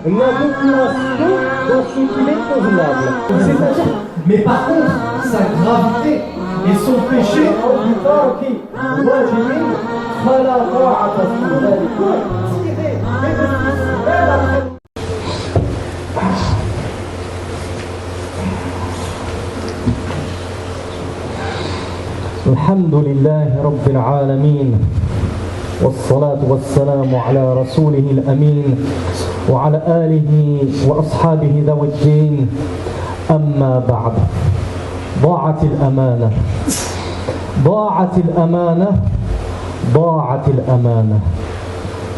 n'a d'aucune dans ce qu'il est convenable. C'est-à-dire, mais par contre, sa gravité et son péché. الحمد لله رب العالمين والصلاة والسلام على رسوله الأمين وعلى آله وأصحابه ذوي الدين أما بعد ضاعت الأمانة ضاعت الأمانة ضاعت الأمانة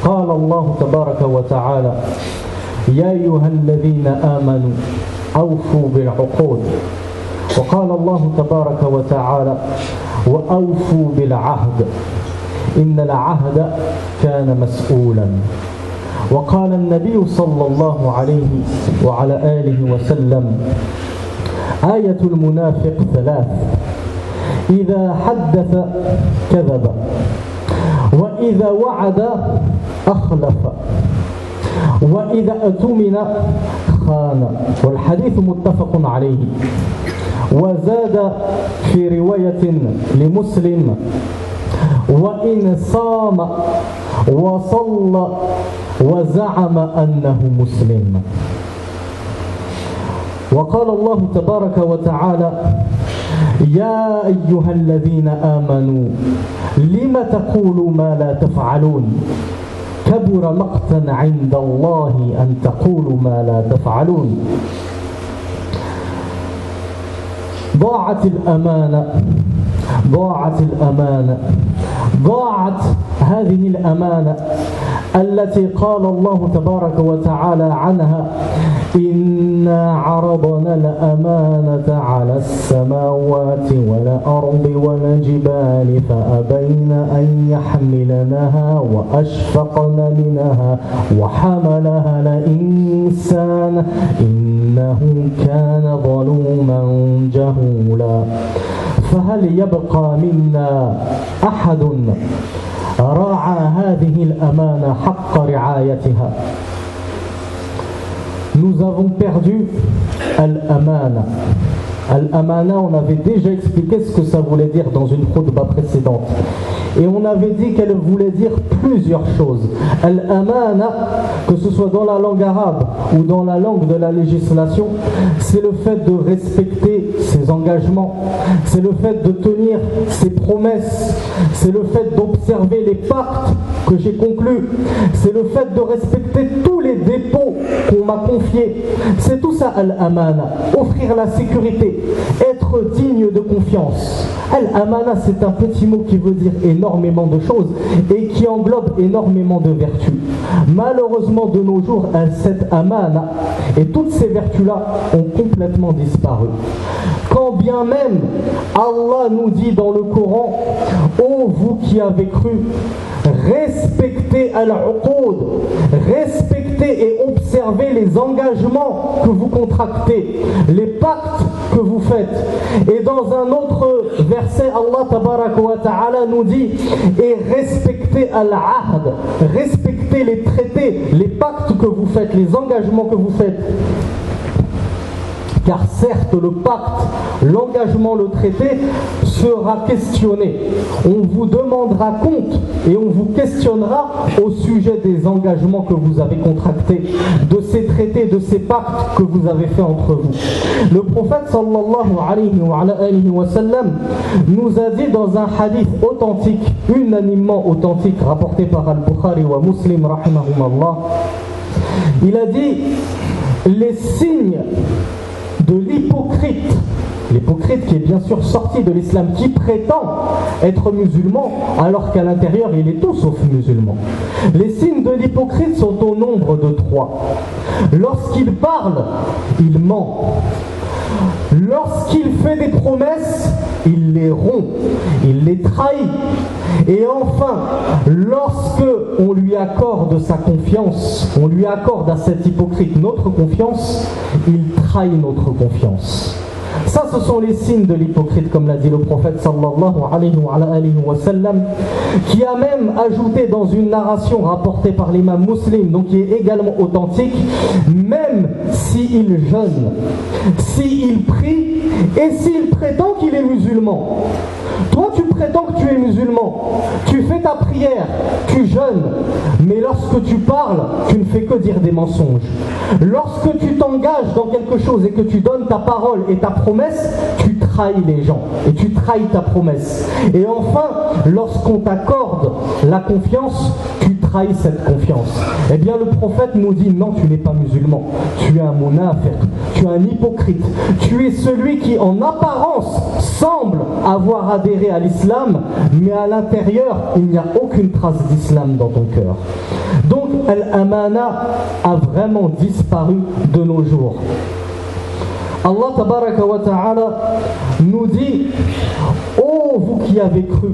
قال الله تبارك وتعالى يا أيها الذين آمنوا أوفوا بالعقود وقال الله تبارك وتعالى وأوفوا بالعهد إن العهد كان مسؤولا وقال النبي صلى الله عليه وعلى آله وسلم آية المنافق ثلاث إذا حدث كذب وإذا وعد أخلف وإذا أؤتمن خان والحديث متفق عليه وزاد في رواية لمسلم وإن صام وصلى وزعم أنه مسلم وقال الله تبارك وتعالى يا أيها الذين آمنوا لم تقولوا ما لا تفعلون كبر مقتا عند الله أن تقولوا ما لا تفعلون ضاعت الأمانة ضاعت الأمانة ضاعت هذه الأمانة التي قال الله تبارك وتعالى عنها إنا عرضنا الأمانة على السماوات والأرض والجبال فأبين أن يحملنها وأشفقن منها وحملها الإنسان إنه كان ظلوما جهولا فهل يبقى منا أحد راعى هذه الأمانة حق رعايتها؟ Nous avons perdu Al-Amana. Al-Amana, on avait déjà expliqué ce que ça voulait dire dans une khutba précédente. Et on avait dit qu'elle voulait dire plusieurs choses. Al-Amana, que ce soit dans la langue arabe ou dans la langue de la législation, c'est le fait de respecter ses engagements, c'est le fait de tenir ses promesses, c'est le fait d'observer les pactes que j'ai conclus, c'est le fait de respecter tous les dépôts qu'on m'a confiés. C'est tout ça Al-Amana, offrir la sécurité, être digne de confiance. Al-Amana, c'est un petit mot qui veut dire énormément de choses et qui englobe énormément de vertus. Malheureusement, de nos jours, cette Amana et toutes ces vertus-là ont complètement disparu. Quand bien même Allah nous dit dans le Coran, ô vous qui avez cru, respectez al-uqud, respectez et observez les engagements que vous contractez, les pactes que vous faites. Et dans un autre verset, Allah tabaraka wa ta'ala nous dit, et respectez al-ahd, respectez les traités, les pactes que vous faites, les engagements que vous faites. Car certes, le pacte, l'engagement, le traité sera questionné. On vous demandera compte et on vous questionnera au sujet des engagements que vous avez contractés, de ces traités, de ces pactes que vous avez faits entre vous. Le prophète sallallahu alayhi wa sallam nous a dit dans un hadith authentique, unanimement authentique, rapporté par Al-Bukhari wa Muslim rahimahumallah, il a dit les signes de l'hypocrite, l'hypocrite qui est bien sûr sorti de l'islam, qui prétend être musulman alors qu'à l'intérieur il est tout sauf musulman. Les signes de l'hypocrite sont au nombre de 3. Lorsqu'il parle, il ment. Lorsqu'il fait des promesses, il les rompt, il les trahit. Et enfin, lorsque on lui accorde sa confiance, on lui accorde à cet hypocrite notre confiance, il trahit notre confiance. Ça, ce sont les signes de l'hypocrite, comme l'a dit le prophète sallallahu alayhi wa sallam, qui a même ajouté dans une narration rapportée par l'imam Muslim, donc qui est également authentique, même s'il jeûne, s'il prie et s'il prétend qu'il est musulman. Toi, tu prétends que tu es musulman, tu fais ta prière, tu jeûnes, mais lorsque tu parles, tu ne fais que dire des mensonges. Lorsque tu t'engages dans quelque chose et que tu donnes ta parole et ta promesse, tu trahis les gens et tu trahis ta promesse. Et enfin, lorsqu'on t'accorde la confiance, tu trahis cette confiance. Eh bien, le prophète nous dit non, tu n'es pas musulman, tu es un munafiq, tu es un hypocrite, tu es celui qui en apparence semble avoir adhéré à l'islam, mais à l'intérieur, il n'y a aucune trace d'islam dans ton cœur. Donc, al-amana a vraiment disparu de nos jours. Allah tabaraka wa ta'ala nous dit: ô vous qui avez cru,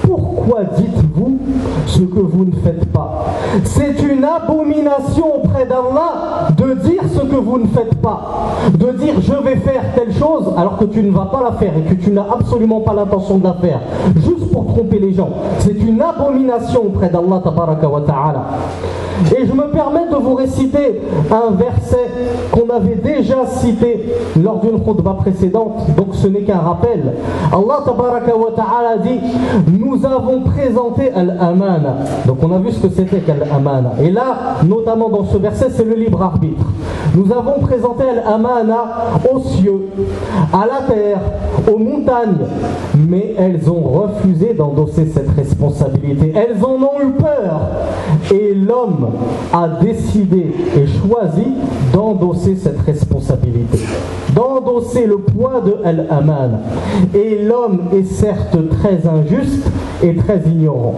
pourquoi dites-vous ce que vous ne faites pas? C'est une abomination auprès d'Allah de dire ce que vous ne faites pas, de dire je vais faire telle chose alors que tu ne vas pas la faire et que tu n'as absolument pas l'intention de la faire, juste pour tromper les gens. C'est une abomination auprès d'Allah tabaraka wa ta'ala. Et je me permets de vous réciter un verset qu'on avait déjà cité lors d'une khutbah précédente, donc ce n'est qu'un rappel. Allah tabaraka wa ta'ala dit: nous avons présenté al-amana. Donc on a vu ce que c'était qu'al-amana. Et là, notamment dans ce verset, c'est le libre arbitre. Nous avons présenté al-amana aux cieux, à la terre, aux montagnes, mais elles ont refusé d'endosser cette responsabilité. Elles en ont eu peur. Et l'homme a décidé et choisi d'endosser cette responsabilité, d'endosser le poids de al-aman. Et l'homme est certes très injuste et très ignorant.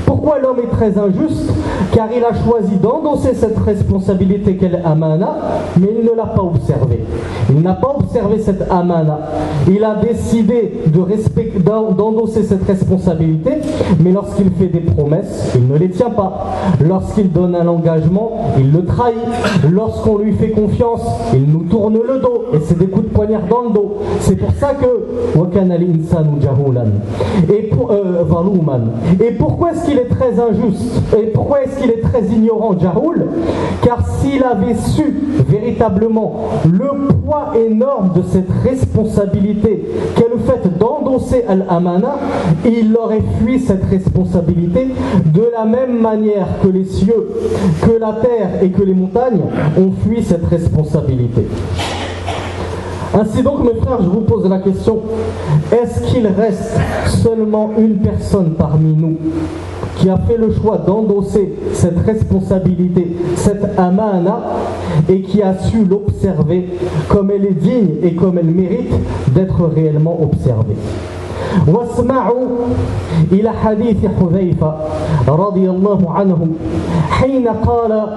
Pourquoi l'homme est très injuste? Car il a choisi d'endosser cette responsabilité qu'est l'amana, mais il ne l'a pas observée. Il n'a pas observé cette amana. Il a décidé d'endosser cette responsabilité, mais lorsqu'il fait des promesses, il ne les tient pas. Lorsqu'il donne un engagement, il le trahit. Lorsqu'on lui fait confiance, il nous tourne le dos, et c'est des coups de poignard dans le dos. C'est pour ça que وَكَانَ الْإِنسَانُ جَهُولًا Et pourquoi est-ce qu'il est très injuste? Et pourquoi est-ce qu'il est très ignorant, Jahoul? Car s'il avait su véritablement le poids énorme de cette responsabilité qu'est le fait d'endosser al-amana, il aurait fui cette responsabilité de la même manière que les cieux, que la terre et que les montagnes ont fui cette responsabilité. Ainsi donc, mes frères, je vous pose la question: est-ce qu'il reste seulement une personne parmi nous qui a fait le choix d'endosser cette responsabilité, cette amana, et qui a su l'observer comme elle est digne et comme elle mérite d'être réellement observée? واسمعوا إلى حديث حذيفة رضي الله عنه حين قال: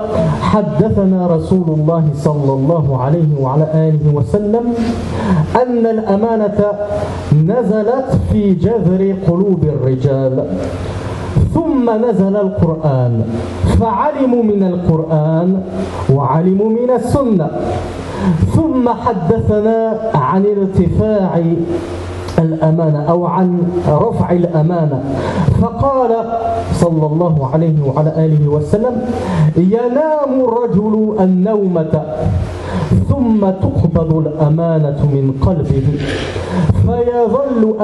حدثنا رسول الله صلى الله عليه وعلى آله وسلم أن الأمانة نزلت في جذر قلوب الرجال ثم نزل القرآن فعلموا من القرآن وعلموا من السنة ثم حدثنا عن ارتفاع الأمانة أو عن رفع الأمانة فقال صلى الله عليه وعلى آله وسلم: ينام الرجل النومة ثم تقبض الأمانة من قلبه فيظل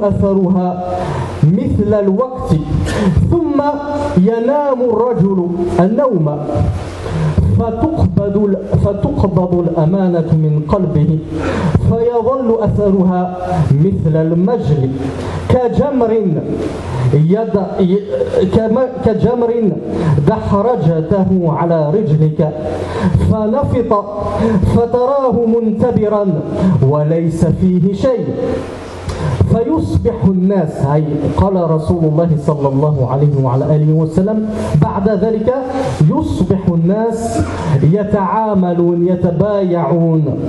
أثرها مثل الوقت ثم ينام الرجل النوم فتقبض الأمانة من قلبه فيظل أثرها مثل المجل كجمر دحرجته على رجلك فنفط فتراه منتبرا وليس فيه شيء فيصبح الناس، أي قال رسول الله صلى الله عليه وعلى آله وسلم بعد ذلك يصبح الناس يتعاملون يتبايعون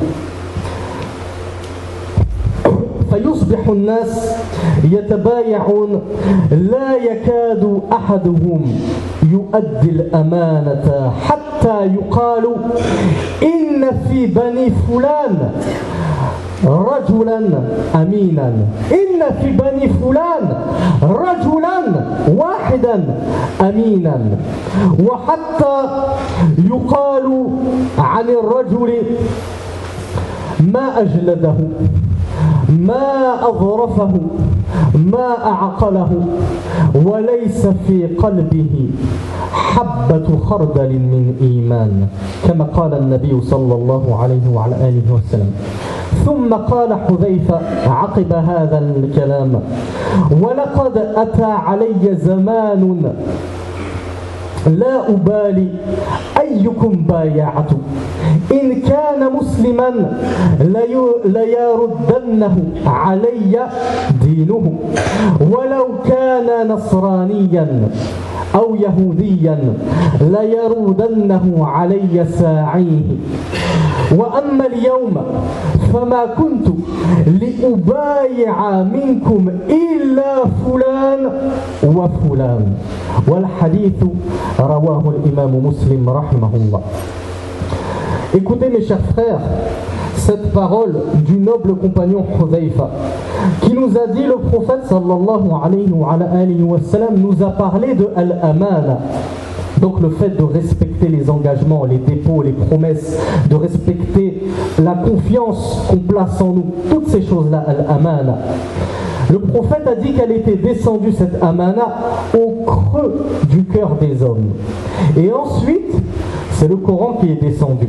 فيصبح الناس يتبايعون لا يكاد أحدهم يؤدي الأمانة حتى حتى يقال إن في بني فلان رجلا أمينا إن في بني فلان رجلا واحدا أمينا وحتى يقال عن الرجل ما أجلده ما أظرفه ما أعقله وليس في قلبه حبة خردل من إيمان كما قال النبي صلى الله عليه وعلى آله وسلم. ثم قال حذيفة عقب هذا الكلام ولقد أتى علي زمان لا أبالي أيكم بايعت إن كان مسلما ليردنه علي دينه ولو كان نصرانيا أو يهوديا ليردنه علي ساعيه وأما اليوم فما كنت لأبايع منكم إلا فلان وفلان والحديث رواه الإمام مسلم رحمه الله. Écoutez mes chers frères, cette parole du noble compagnon Hudhayfa qui nous a dit le prophète sallallahu alayhi wa sallam nous a parlé de al-amana. Donc le fait de respecter les engagements, les dépôts, les promesses, de respecter la confiance qu'on place en nous, toutes ces choses-là, al-amana. Le prophète a dit qu'elle était descendue, cette amana, au creux du cœur des hommes. Et ensuite, c'est le Coran qui est descendu.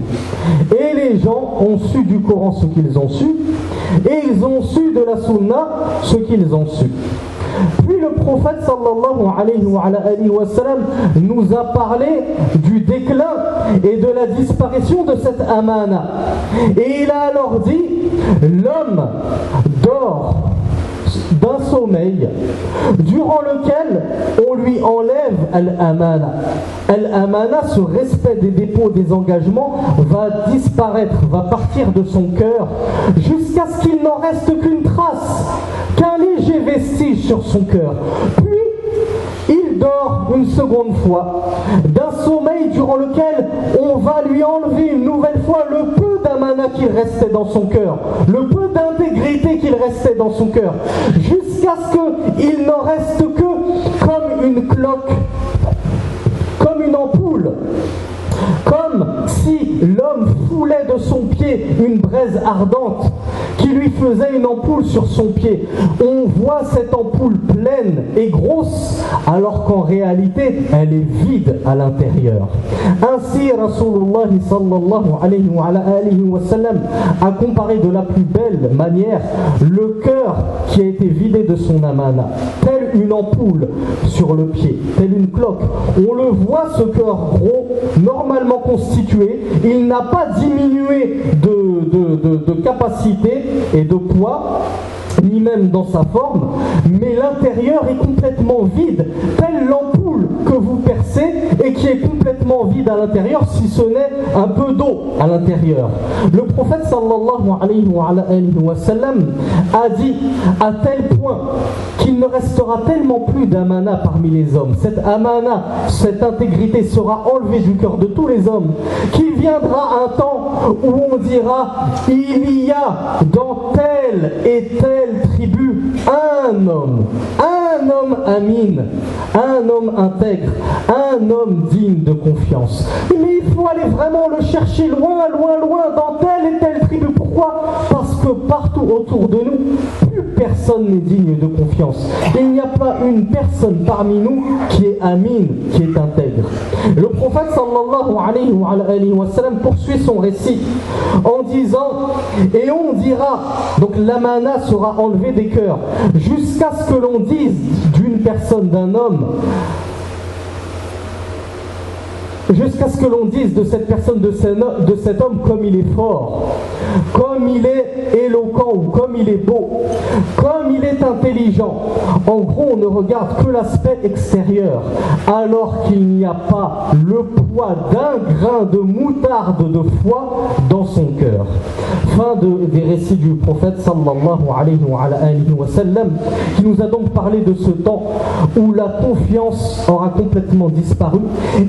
Et les gens ont su du Coran ce qu'ils ont su, et ils ont su de la Sunna ce qu'ils ont su. Puis le prophète sallallahu alayhi wa sallam nous a parlé du déclin et de la disparition de cette amana. Et il a alors dit, l'homme dort d'un sommeil durant lequel on lui enlève al-amana. Al-amana, ce respect des dépôts, des engagements, va disparaître, va partir de son cœur jusqu'à ce qu'il n'en reste qu'une trace, qu'un léger vestige sur son cœur. Puis il dort une seconde fois d'un sommeil durant lequel on va lui enlever une nouvelle fois le peu d'amana qu'il restait dans son cœur, le peu d'intégrité qu'il restait dans son cœur, jusqu'à ce qu'il n'en reste que comme une cloque, comme une ampoule, comme si l'homme foulait de son pied une braise ardente qui lui faisait une ampoule sur son pied. On voit cette ampoule pleine et grosse alors qu'en réalité elle est vide à l'intérieur. Ainsi Rasulullah sallallahu alayhi wa sallam a comparé de la plus belle manière le cœur qui a été vidé de son amana, telle une ampoule sur le pied, telle une cloque. On le voit, ce cœur gros, normalement constitué, il n'a pas diminué de capacité et de poids, ni même dans sa forme, mais l'intérieur est complètement vide, telle l'ampoule que vous percez et qui est complètement vide à l'intérieur, si ce n'est un peu d'eau à l'intérieur. Le prophète sallallahu alayhi wa sallam a dit à tel point qu'il ne restera tellement plus d'amana parmi les hommes. Cette amana, cette intégrité sera enlevée du cœur de tous les hommes, qu'il viendra un temps où on dira il y a dans telle et telle tribu un homme amin, un homme intègre, un homme digne de confiance. Mais il faut aller vraiment le chercher loin dans telle et telle tribu. Pourquoi ? Parce que partout autour de nous, plus personne n'est digne de confiance. Il n'y a pas une personne parmi nous qui est amin, qui est intègre. Le prophète sallallahu alayhi wa sallam poursuit son récit en disant, et on dira, donc l'amana sera enlevée des cœurs, jusqu'à ce que l'on dise d'une personne, d'un homme, jusqu'à ce que l'on dise de cette personne, de cet homme, comme il est fort. comme il est éloquent ou comme il est beau, comme il est intelligent. En gros, on ne regarde que l'aspect extérieur, alors qu'il n'y a pas le poids d'un grain de moutarde de foi dans son cœur. Fin des récits du prophète sallallahu alayhi wa sallam, qui nous a donc parlé de ce temps où la confiance aura complètement disparu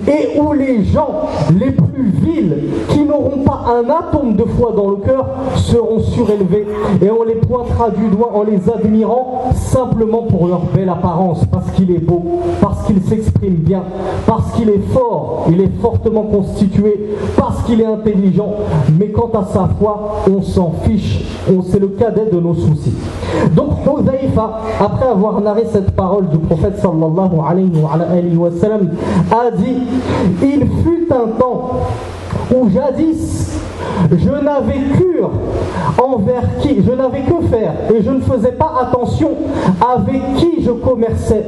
et où les gens les plus vils, qui n'auront pas un atome de foi dans le cœur, seront surélevés et on les pointera du doigt en les admirant simplement pour leur belle apparence, parce qu'il est beau, parce qu'il s'exprime bien, parce qu'il est fort, il est fortement constitué, parce qu'il est intelligent. Mais quant à sa foi, on s'en fiche, c'est le cadet de nos soucis. Donc Hudhayfa, après avoir narré cette parole du prophète sallallahu alayhi wa sallam, a dit: il fut un temps où jadis je n'avais cure envers qui, je n'avais que faire et je ne faisais pas attention avec qui je commerçais,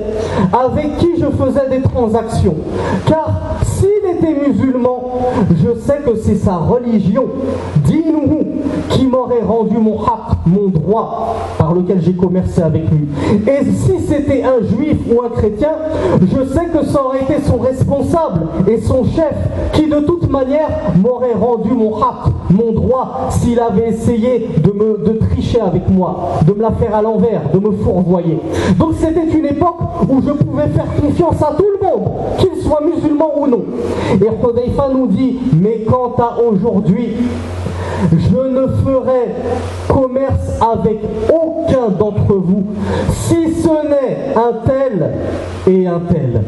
avec qui je faisais des transactions, car s'il était musulman, je sais que c'est sa religion, dinuhu, qui m'aurait rendu mon haq, mon droit par lequel j'ai commercé avec lui. Et si c'était un juif ou un chrétien, je sais que ça aurait été son responsable et son chef qui de toute manière m'aurait rendu mon haq, mon droit, s'il avait essayé de tricher avec moi, de me la faire à l'envers, de me fourvoyer. Donc c'était une époque où je pouvais faire confiance à tout le monde, qu'il soit musulman ou non. Et Hudhayfa nous dit: mais quant à aujourd'hui, je ne ferai commerce avec aucun d'entre vous, si ce n'est un tel et un tel.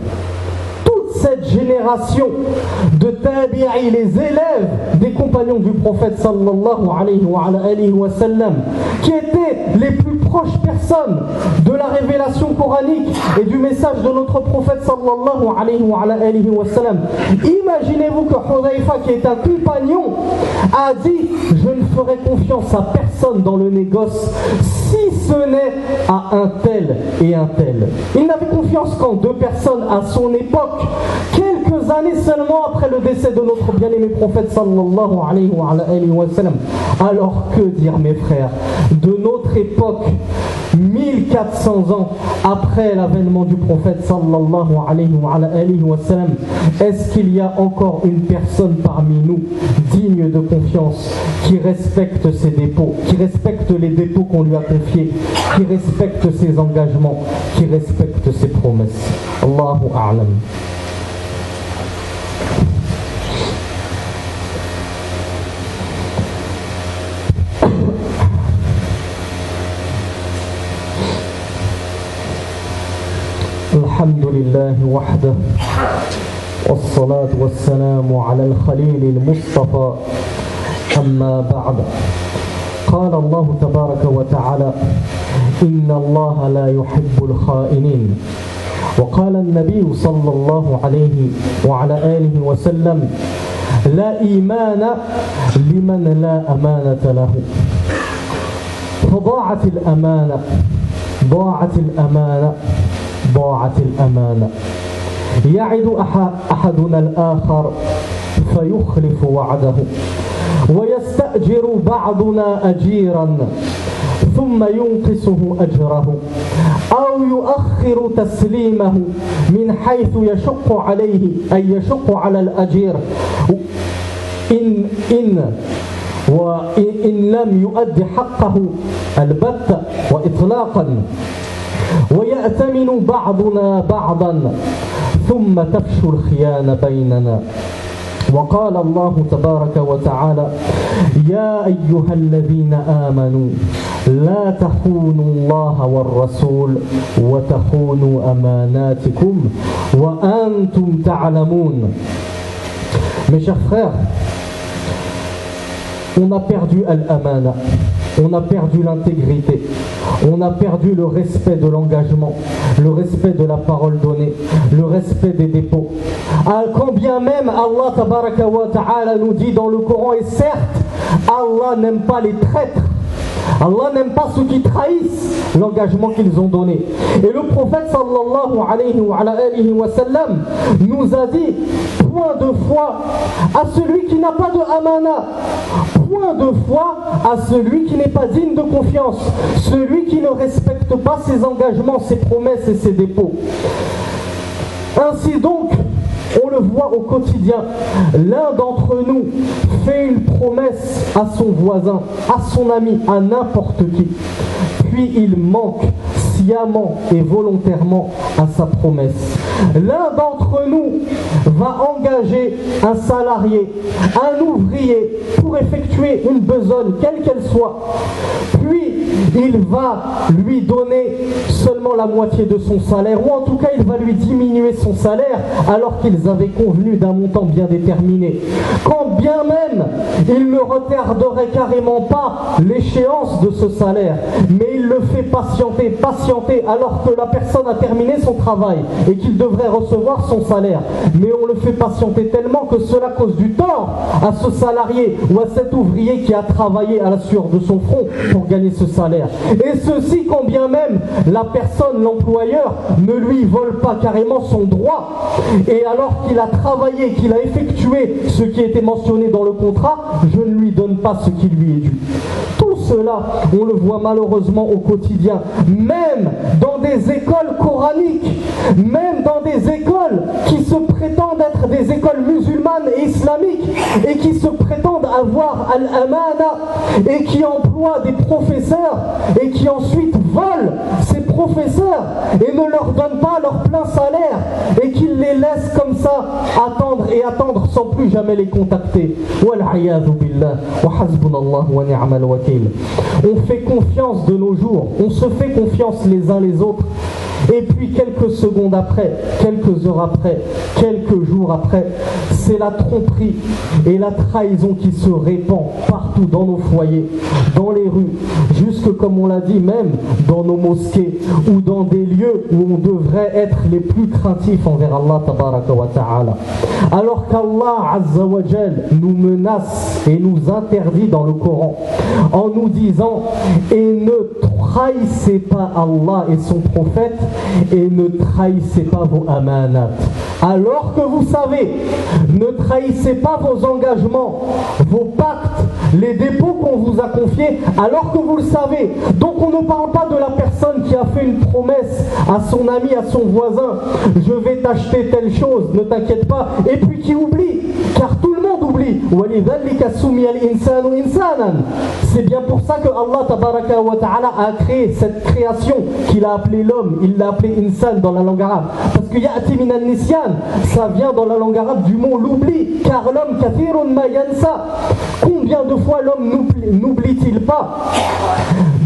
Cette génération de tabi'i, les élèves des compagnons du prophète sallallahu alayhi wa sallam, qui étaient les plus proches personnes de la révélation coranique et du message de notre prophète sallallahu alayhi wa sallam. Imaginez-vous que Hudhayfa, qui est un compagnon, a dit: je ne ferai confiance à personne dans le négoce, si ce n'est à un tel et un tel. Il n'avait confiance qu'en deux personnes à son époque, quelques années seulement après le décès de notre bien-aimé prophète sallallahu alayhi wa sallam. Alors que dire, mes frères, de notre époque, 1400 ans après l'avènement du prophète sallallahu alayhi wa sallam, est-ce qu'il y a encore une personne parmi nous digne de confiance, qui respecte ses dépôts, qui respecte les dépôts qu'on lui a confiés, qui respecte ses engagements, qui respecte ses promesses? Allahu a'lam. الحمد لله وحده والصلاة والسلام على الخليل المصطفى أما بعد قال الله تبارك وتعالى إن الله لا يحب الخائنين وقال النبي صلى الله عليه وعلى آله وسلم لا إيمان لمن لا أمانة له فضاعت الأمانة ضاعت الأمانة ضاعت الأمانة يعد أحدنا الآخر فيخلف وعده ويستأجر بعضنا أجيرا ثم ينقصه أجره أو يؤخر تسليمه من حيث يشق عليه أي يشق على الأجير وإن لم يؤد حقه البتة وإطلاقا ويأتمن بعضنا بعضا ثم تفشو الخيانة بيننا. وقال الله تبارك وتعالى يا أيها الذين آمنوا لا تخونوا الله والرسول وتخونوا أماناتكم وأنتم تعلمون. Mes chers frères, on a perdu al-amana, on a perdu l'intégrité, on a perdu le respect de l'engagement, le respect de la parole donnée, le respect des dépôts. Quand bien même Allah tabaraka wa ta'ala nous dit dans le Coran, et certes Allah n'aime pas les traîtres, Allah n'aime pas ceux qui trahissent l'engagement qu'ils ont donné. Et le prophète sallallahu alayhi wa sallam nous a dit point de foi à celui qui n'a pas de amana, point de foi à celui qui n'est pas digne de confiance, celui qui ne respecte pas ses engagements, ses promesses et ses dépôts. Ainsi donc, on le voit au quotidien, l'un d'entre nous fait une promesse à son voisin, à son ami, à n'importe qui, puis il manque sciemment et volontairement à sa promesse. L'un d'entre nous va engager un salarié, un ouvrier pour effectuer une besogne, quelle qu'elle soit, puis il va lui donner seulement la moitié de son salaire, ou en tout cas il va lui diminuer son salaire alors qu'ils avaient convenu d'un montant bien déterminé. Quand bien même il ne retarderait carrément pas l'échéance de ce salaire, mais il le fait patienter alors que la personne a terminé son travail et qu'il devrait recevoir son salaire. Mais on le fait patienter tellement que cela cause du tort à ce salarié ou à cet ouvrier qui a travaillé à la sueur de son front pour gagner ce salaire. Et ceci quand bien même la personne, l'employeur, ne lui vole pas carrément son droit. Et alors qu'il a travaillé, qu'il a effectué ce qui était mentionné dans le contrat, je ne lui donne pas ce qui lui est dû. Tout cela, on le voit malheureusement au quotidien, même dans des écoles coraniques, même dans des écoles qui se prétendent être des écoles musulmanes et islamiques et qui se prétendent avoir al-amana et qui emploient des professeurs et qui ensuite volent ces professeurs et ne leur donnent pas leur plein salaire et qu'ils les laissent comme ça attendre et attendre sans plus jamais les contacter. Wal-'iyadhu billah wa hasbunallah wa ni'mal wakil. On fait confiance de nos jours, on se fait confiance les uns les autres. Et puis quelques secondes après, quelques heures après, quelques jours après, c'est la tromperie et la trahison qui se répand partout dans nos foyers, dans les rues, jusque comme on l'a dit même dans nos mosquées ou dans des lieux où on devrait être les plus craintifs envers Allah tabaraka wa ta'ala. Alors qu'Allah azza wa jal nous menace et nous interdit dans le Coran en nous disant « Et ne trahissez pas Allah et son prophète et ne trahissez pas vos amanat. » Alors que vous savez, ne trahissez pas vos engagements, vos pactes, les dépôts qu'on vous a confiés, alors que vous le savez. Donc on ne parle pas de la personne qui a fait une promesse à son ami, à son voisin, je vais t'acheter telle chose, ne t'inquiète pas, et puis qui oublie, car tout le monde oublie. C'est bien pour ça que Allah tabaraka wa ta'ala a créé cette création qu'il a appelée l'homme, il l'a appelé insan dans la langue arabe, parce que ya'ti min al-nisyan, ça vient dans la langue arabe du mot l'oubli, car l'homme kathirun ma yansa. Combien de fois l'homme n'oublie-t-il pas?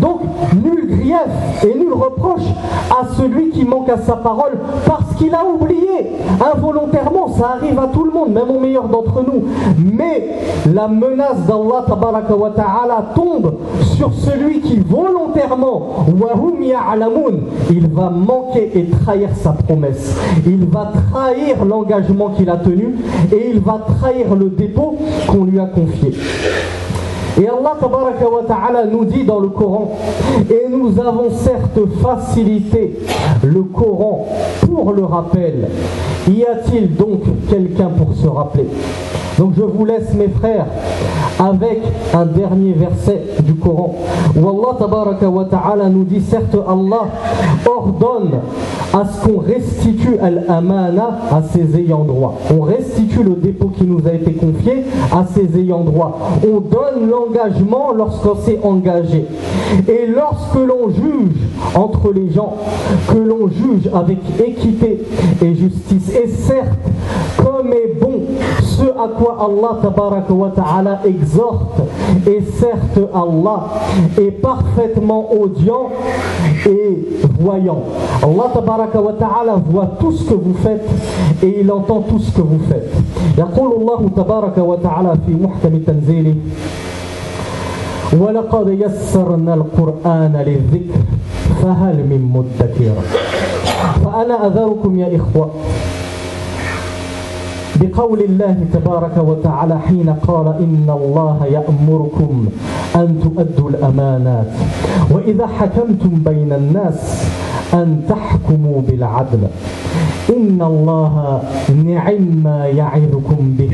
Donc nul grief et nul reproche à celui qui manque à sa parole parce qu'il a oublié involontairement. Ça arrive à tout le monde, même au meilleur d'entre nous. Mais la menace d'Allah tabaraka wa ta'ala tombe sur celui qui volontairement, wahum ya'lamun, il va manquer et trahir sa promesse. Il va trahir l'engagement qu'il a tenu et il va trahir le dépôt qu'on lui a confié. Et Allah tabaraka wa ta'ala nous dit dans le Coran, et nous avons certes facilité le Coran pour le rappel. Y a-t-il donc quelqu'un pour se rappeler? Donc je vous laisse mes frères avec un dernier verset du Coran où Allah tabaraka wa ta'ala nous dit, certes Allah ordonne à ce qu'on restitue al-amana à ses ayants droit. On restitue le dépôt qui nous a été confié à ses ayants droit. On donne l'engagement lorsqu'on s'est engagé. Et lorsque l'on juge entre les gens, que l'on juge avec équité et justice. Et certes, comme est bon ce à quoi Allah tabaraka wa ta'ala exhorte, et certes Allah est parfaitement audient et voyant. Allah tabaraka wa ta'ala voit tout ce que vous faites et il entend tout ce que vous faites. يقول الله تبارك وتعالى في محكم تنزيله ولقد يسرنا القرآن للذكر فهل من مدكر. فأنا أذركم يا إخوة بقول الله تبارك وتعالى حين قال إن الله يأمركم أن تؤدوا الأمانات وإذا حكمتم بين الناس أن تحكموا بالعدل. إن الله نعم ما يعظكم به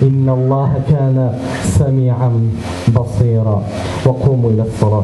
إن الله كان سميعا بصيرا وقوموا إلى الصلاة